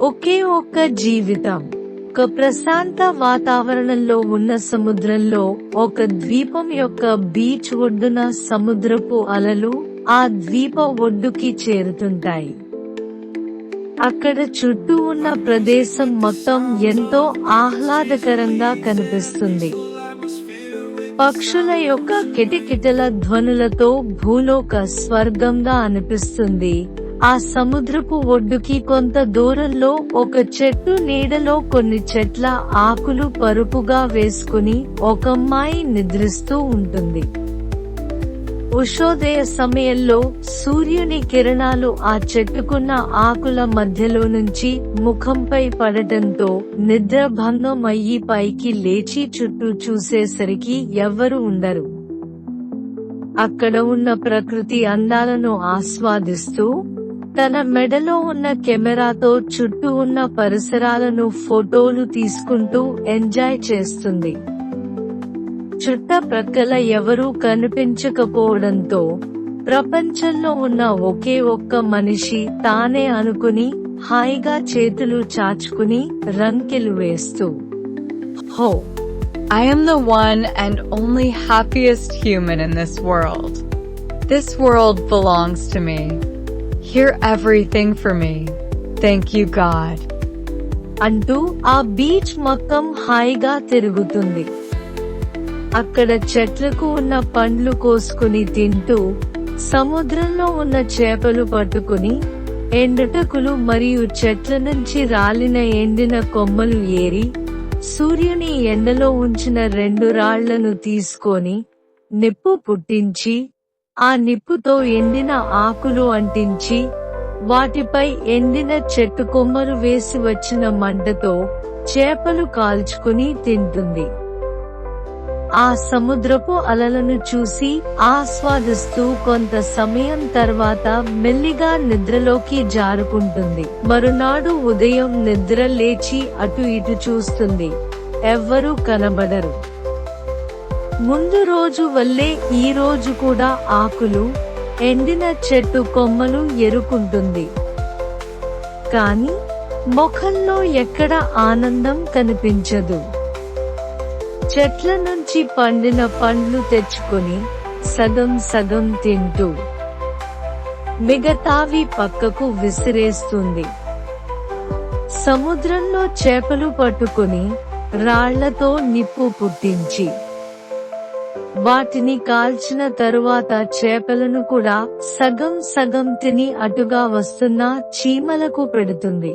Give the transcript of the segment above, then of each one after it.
ఒకే ఒక్క జీవితం. ఒక ప్రశాంత వాతావరణంలో ఉన్న సముద్రంలో ఒక ద్వీపం యొక్క బీచ్ ఒడ్డున సముద్రపు అలలు ఆ ద్వీప ఒడ్డుకి చేరుతుంటాయి. అక్కడ చుట్టూ ఉన్న ప్రదేశం మొత్తం ఎంతో ఆహ్లాదకరంగా కనిపిస్తుంది. పక్షుల యొక్క కిటకిటల ధ్వనులతో భూలోక స్వర్గంగా అనిపిస్తుంది. ఆ సముద్రపు ఒడ్డుకి కొంత దూరంలో ఒక చెట్టు నీడలో కొన్ని చెట్ల ఆకులు పరుపుగా వేసుకుని ఒకమ్మాయి నిద్రిస్తూ ఉంటుంది. ఉషోదయ సమయంలో సూర్యుని కిరణాలు ఆ చెట్టుకున్న ఆకుల మధ్యలో నుంచి ముఖంపై పడటంతో నిద్రభంగం అయ్యి పైకి లేచి చుట్టూ చూసేసరికి ఎవ్వరూ ఉండరు. అక్కడ ఉన్న ప్రకృతి అందాలను ఆస్వాదిస్తూ తన మెడలో ఉన్న కెమెరాతో చుట్టూ ఉన్న పరిసరాలను ఫోటోలు తీసుకుంటూ ఎంజాయ్ చేస్తుంది. చుట్టప్రక్కల ఎవరూ కనిపించకపోవడంతో ప్రపంచంలో ఉన్న ఒకే ఒక్క మనిషి తానే అనుకుని హాయిగా చేతులు చాచుకుని రంకెలు వేస్తూ, "Ho! I am the one and only happiest human in this world. This world belongs to me. Hear everything for me. Thank you, God." అంటూ ఆ బీచ్ మొత్తం హాయిగా తిరుగుతుంది. అక్కడ చెట్లకు ఉన్న పండ్లు కోసుకుని తింటూ, సముద్రంలో ఉన్న చేపలు పట్టుకుని, ఎండుటకులు మరియు చెట్ల నుంచి రాలిన ఎండిన కొమ్మలు ఏరి, సూర్యుని ఎండలో ఉంచిన 2 రాళ్లను తీసుకొని నిప్పు పుట్టించి, ఆ నిప్పుతో ఎండిన ఆకులు అంటించి, వాటిపై ఎండిన చెట్టు కొమ్మలు వేసి వచ్చిన మంటతో చేపలు కాల్చుకుని తింటుంది. ఆ సముద్రపు అలలను చూసి ఆస్వాదిస్తూ కొంత సమయం తర్వాత మెల్లిగా నిద్రలోకి జారుకుంటుంది. మరునాడు ఉదయం నిద్ర లేచి అటు ఇటు చూస్తుంది. ఎవ్వరూ కనబడరు. ముందు రోజు వల్లే ఈ రోజు కూడా ఆకులు, ఎండిన చెట్టు కొమ్మలు ఎరుకుంటుంది. కాని ముఖంలో ఎక్కడ ఆనందం కనిపించదు. చెట్ల నుంచి పండిన పండ్లు తెచ్చుకొని సగం సగం తింటూ మిగతావి పక్కకు విసిరేస్తుంది. సముద్రంలో చేపలు పట్టుకుని రాళ్లతో నిప్పు పుట్టించి వాటిని కాల్చిన తరువాత చేపలను కూడా సగం సగం తిని అటుగా వస్తున్న చీమలకు పెడుతుంది.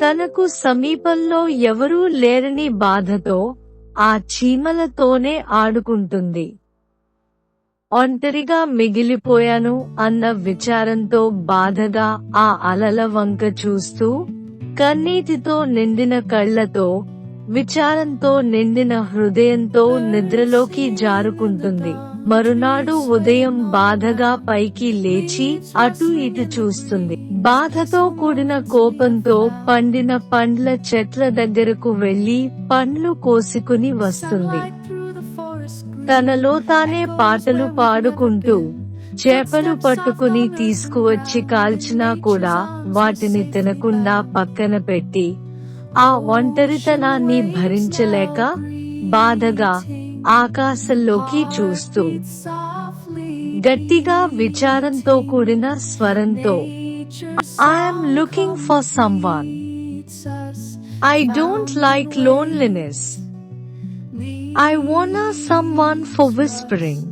తనకు సమీపంలో ఎవరూ లేరని బాధతో ఆ చీమలతోనే ఆడుకుంటుంది. ఒంటరిగా మిగిలిపోయాను అన్న విచారంతో బాధగా ఆ అలల వంక చూస్తూ, కన్నీటితో నిండిన కళ్లతో, విచారంతో నిండిన హృదయంతో నిద్రలోకి జారుకుంటుంది. మరునాడు ఉదయం బాధగా పైకి లేచి అటు ఇటు చూస్తుంది. బాధతో కూడిన కోపంతో పండిన పండ్ల చెట్ల దగ్గరకు వెళ్లి పండ్లు కోసుకుని వస్తుంది. తనలో తానే పాటలు పాడుకుంటూ చేపలు పట్టుకుని తీసుకువచ్చి కాల్చినా కూడా వాటిని తినకుండా పక్కన పెట్టి ఆ ఒంటరితనాన్ని భరించలేక బాధగా ఆకాశంలోకి చూస్తూ గట్టిగా విచారంతో కూడిన స్వరంతో, "I am looking for someone. I don't like loneliness. I wanna someone for whispering.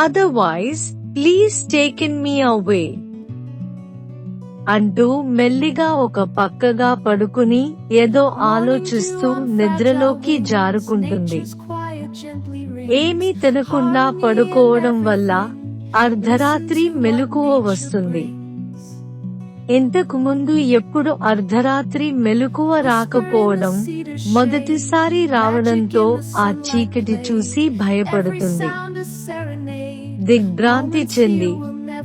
Otherwise, please take me away." అంటూ మెల్లిగా ఒక పక్కగా పడుకుని ఏదో ఆలోచిస్తూ నిద్రలోకి జారుకుంటుంది. ఏమీ తినకుండా పడుకోవడం వల్ల అర్ధరాత్రి మెలకువ వస్తుంది. ఇంతకు ముందు ఎప్పుడు అర్ధరాత్రి మెలకువ రాకపోవడం మొదటిసారి రావడంతో ఆ చీకటి చూసి భయపడుతుంది. దిగ్భ్రాంతి చెంది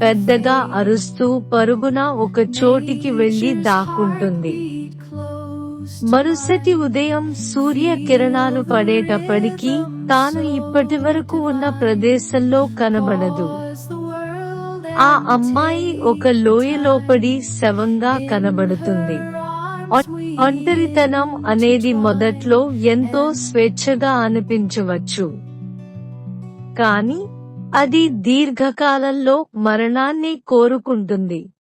పెద్దగా అరుస్తూ పరుగున ఒక చోటికి వెళ్లి దాక్కుంటుంది. మరుసటి ఉదయం సూర్య కిరణాలు పడేటప్పటికీ తాను ఇప్పటివరకు ఉన్న ప్రదేశంలో కనబడదు. ఆ అమ్మాయి ఒక లోయలోపడి శవంగా కనబడుతుంది. ఒంటరితనం అనేది మొదట్లో ఎంతో స్వేచ్ఛగా అనిపించవచ్చు, కానీ అది దీర్ఘకాలంలో మరణాన్ని కోరుకుంటుంది.